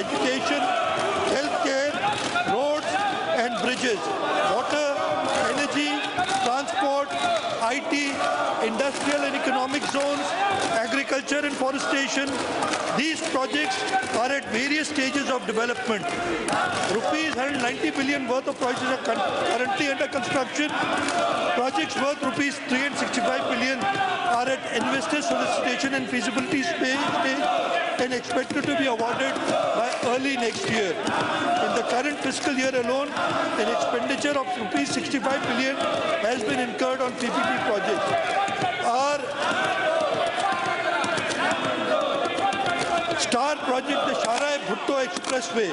education, healthcare, roads and bridges, water, energy, transport, IT, industrial and economic zones, agriculture and forestation. These projects are at various stages of development. Rupees 190 billion worth of projects are currently under construction. Projects worth rupees 365 billion are at investor solicitation and feasibility stage and expected to be awarded by early next year. In the current fiscal year alone, an expenditure of rupees 65 billion has been incurred on PPP projects. Our star project, the Sharai-Bhutto Expressway.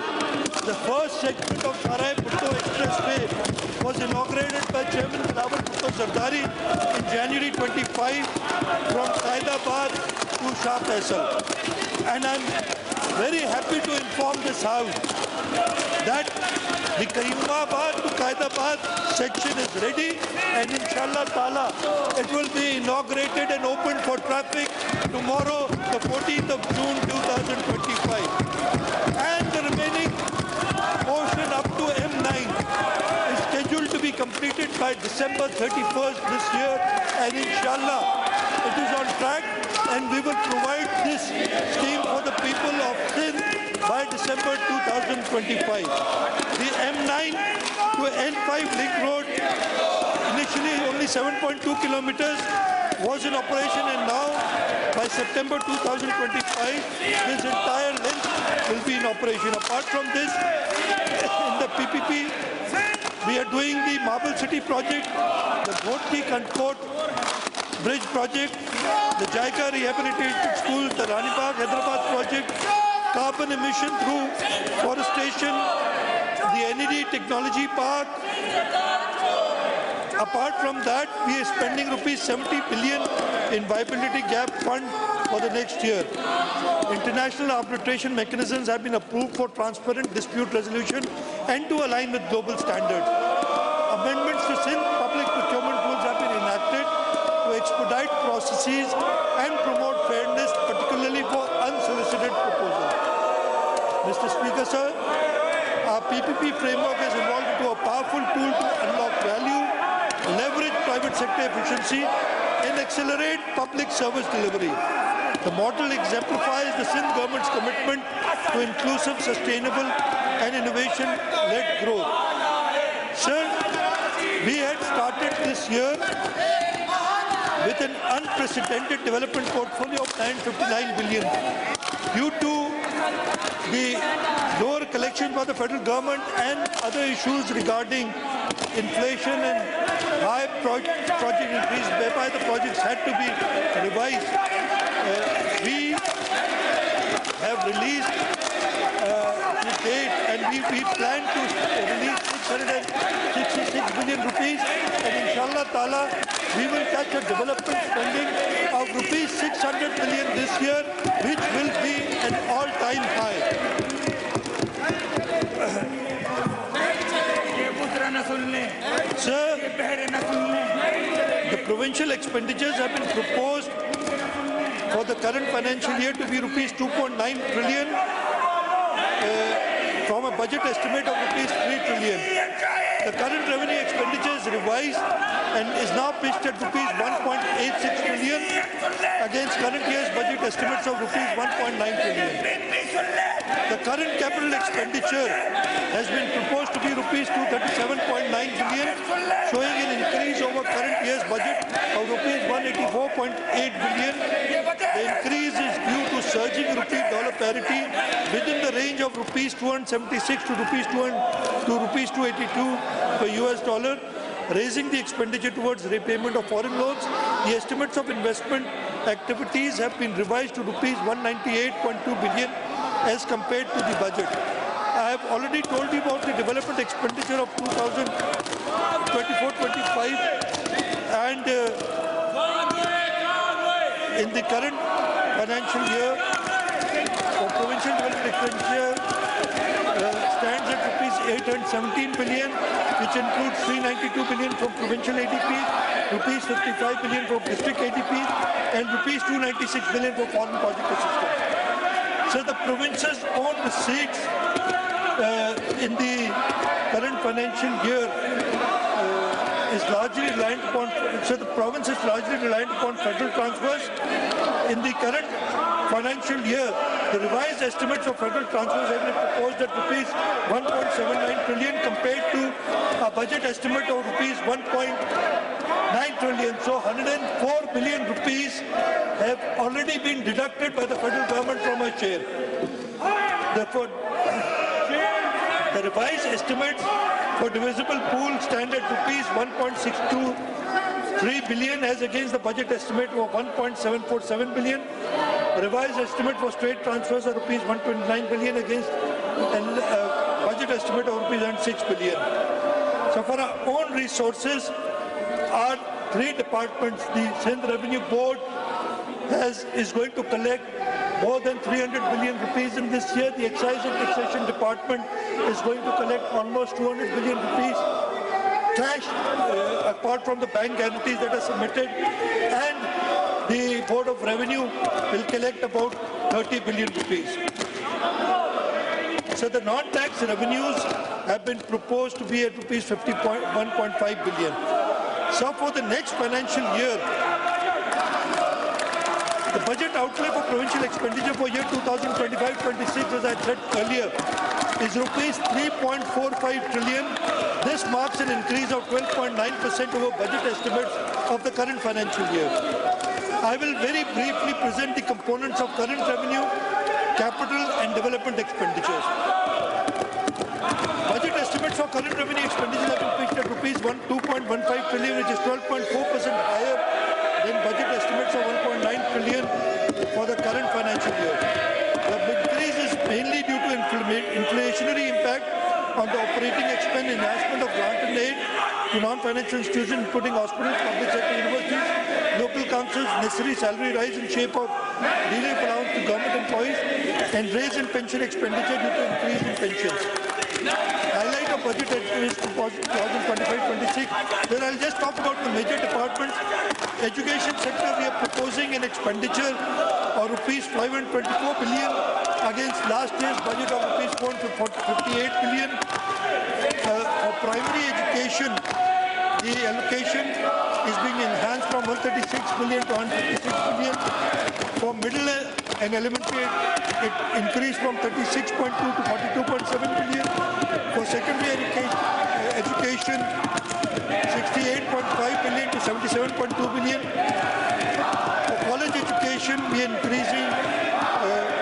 The first segment of Sharai-Bhutto Expressway was inaugurated by Chairman Bilawal Bhutto Zardari in January 25 from Saidabad to Shah Faisal. And I'm very happy to inform this House that the Karimabad to Qaidabad section is ready, and inshallah ta'ala it will be inaugurated and opened for traffic tomorrow, the 14th of June 2025. And the remaining portion up to M9 is scheduled to be completed by December 31st this year, and inshallah it is on track, and we will provide this scheme for the people of Sindh by December 2025. The M9 to N5 link road, initially only 7.2 kilometers, was in operation, and now by September 2025 this entire length will be in operation. Apart from this, in the PPP we are doing the Marble City project, the Ghodki-Kantkot bridge project, the JICA rehabilitated school, the Rani Bagh Hyderabad project, carbon emission through forestation, the NED technology park. Apart from that, we are spending rupees 70 billion in viability gap fund for the next year. International arbitration mechanisms have been approved for transparent dispute resolution and to align with global standards. Amendments to Sindh public procurement rules have been enacted to expedite processes and promote fairness, particularly for unsolicited proposals. Mr. Speaker, sir, our PPP framework has evolved into a powerful tool to unlock value, leverage private sector efficiency, and accelerate public service delivery. The model exemplifies the Sindh government's commitment to inclusive, sustainable, and innovation-led growth. Sir, we had started this year with an unprecedented development portfolio of 959 billion. Due to the lower collection by the federal government and other issues regarding inflation and high project increase, whereby the projects had to be revised, we have released the date, and we plan to release 666 billion rupees, and inshallah ta'ala we will touch a development spending of rupees 600 billion this year, which will be an all-time high. Sir, the provincial expenditures have been proposed for the current financial year to be rupees 2.9 trillion from a budget estimate of rupees 3 trillion. The current revenue expenditure is revised and is now pitched at rupees 1.86 trillion against current year's budget estimates of rupees 1.9 trillion. The current capital expenditure has been proposed to be rupees 237.9 billion, showing an increase over current year's budget of rupees 184.8 billion. The increase is due to surging rupee-dollar parity within the range of rupees 276 to rupees 282 per US dollar, raising the expenditure towards repayment of foreign loans. The estimates of investment activities have been revised to rupees 198.2 billion as compared to the budget. I have already told you about the development expenditure of 2024-25, and in the current financial year, for provincial development expenditure stands at rupees 817 billion, which includes 392 billion from provincial ADP, rupees 55 billion from district ADP, and rupees 296 billion for foreign project assistance. So the province's own receipts in the current financial year is largely reliant upon, so the province is largely reliant upon federal transfers. In the current financial year, the revised estimates of federal transfers have been proposed at rupees 1.79 trillion compared to a budget estimate of rupees 1.9 trillion. So 104 billion rupees have already been deducted by the federal government from our share. Therefore, the revised estimates for divisible pool stand at rupees 1.623 billion as against the budget estimate of 1.747 billion. The revised estimate for straight transfers are rupees 129 billion against a budget estimate of rupees 6 billion. So for our own resources, our three departments, the Sindh Revenue Board is going to collect more than 300 billion rupees in this year. The Excise and Taxation Department is going to collect almost 200 billion rupees cash, apart from the bank guarantees that are submitted. And the Board of Revenue will collect about 30 billion rupees. So the non-tax revenues have been proposed to be at rupees 51.5 billion. So for the next financial year, the budget outlay for provincial expenditure for year 2025-26, as I said earlier, is rupees 3.45 trillion. This marks an increase of 12.9% over budget estimates of the current financial year. I will very briefly present the components of current revenue, capital and development expenditures. Budget estimates for current revenue expenditures have been pitched at rupees 2.15 trillion, which is 12.4% higher than budget estimates of 1.9 trillion for the current financial year. The increase is mainly due to inflationary impact on the operating expense, enhancement of grant and aid to non-financial institutions, including hospitals, public sector universities, local councils, necessary salary rise in shape of relief allowance to government employees, and raise in pension expenditure due to increase in pensions. Highlight of budget estimates for 2025-26. Then I'll just talk about the major departments. Education sector, we are proposing an expenditure of rupees 524 billion against last year's budget of rupees 458 billion. For primary education, the allocation is being enhanced from 136 billion to 156 billion. For middle and elementary, it increased from 36.2 to 42.7 billion. For secondary education, 68.5 billion to 77.2 billion. For college education, we are increasing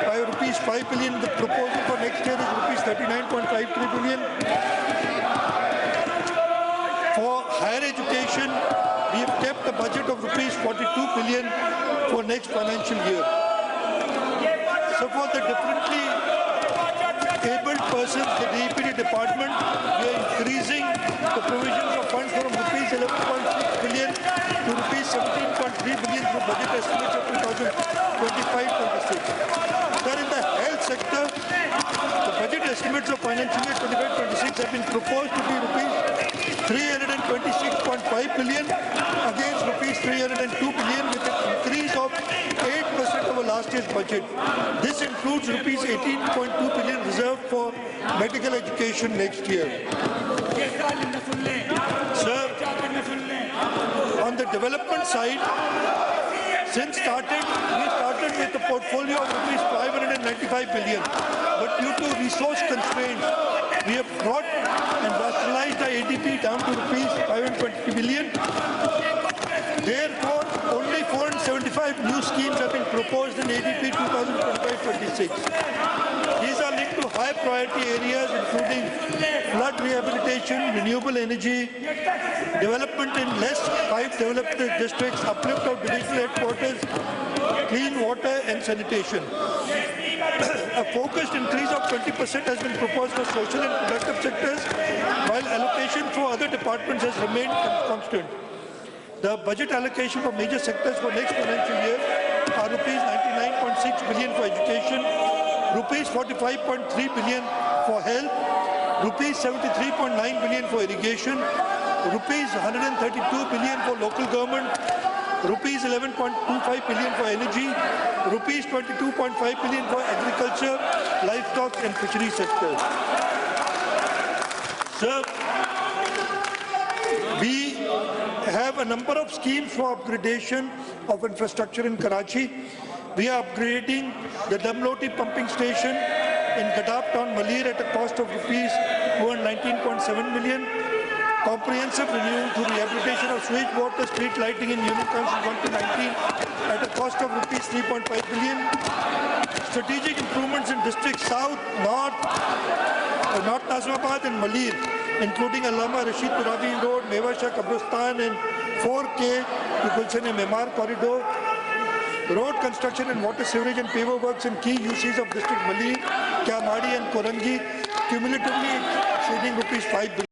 by rupees 5 billion. The proposal for next year is rupees 39.53 billion. For higher education, we have kept the budget of rupees 42 billion for next financial year. So for the differently abled persons, the DEPD department, we are increasing the provisions of funds from rupees 11.6 billion to rupees 17.3 billion for budget estimates of 2025-26. Sir, in the health sector, the budget estimates of financial year 25-26 have been proposed to be rupees 326.5 billion against rupees 302 billion, with an increase of 8% over last year's budget. This includes rupees 18.2 billion reserved for medical education next year. Sir, on the development side, we started with a portfolio of rupees 595 billion, but due to resource constraints, we have brought and rationalized the ADP down to rupees 520 billion. Therefore, only 475 new schemes have been proposed in ADP 2025-26. These are linked to high priority areas including flood rehabilitation, renewable energy, development in less 5 developed districts, uplift of divisional headquarters, clean water and sanitation. A focused increase of 20% has been proposed for social and productive sectors, while allocation for other departments has remained constant. The budget allocation for major sectors for next financial year are rupees 99.6 billion for education, rupees 45.3 billion for health, rupees 73.9 billion for irrigation, rupees 132 billion for local government, rupees 11.25 billion for energy, rupees 22.5 billion for agriculture, livestock and fishery sectors. Sir, we have a number of schemes for upgradation of infrastructure in Karachi. We are upgrading the Damloti pumping station in Gadab town, Malir, at a cost of rupees 219.7 million. Comprehensive renewal through rehabilitation of sewage water, street lighting in Union Council 1 to 19 at a cost of rupees 3.5 billion. Strategic improvements in districts South, North Nazimabad and Malir, including Allama Rashid Turabi Road, Meva Shah Qabristan and 4K to Gulshan Memar Corridor. Road construction and water sewerage and paver works in key UCs of district Malir, Kyamadi and Korangi, cumulatively exceeding rupees 5 billion.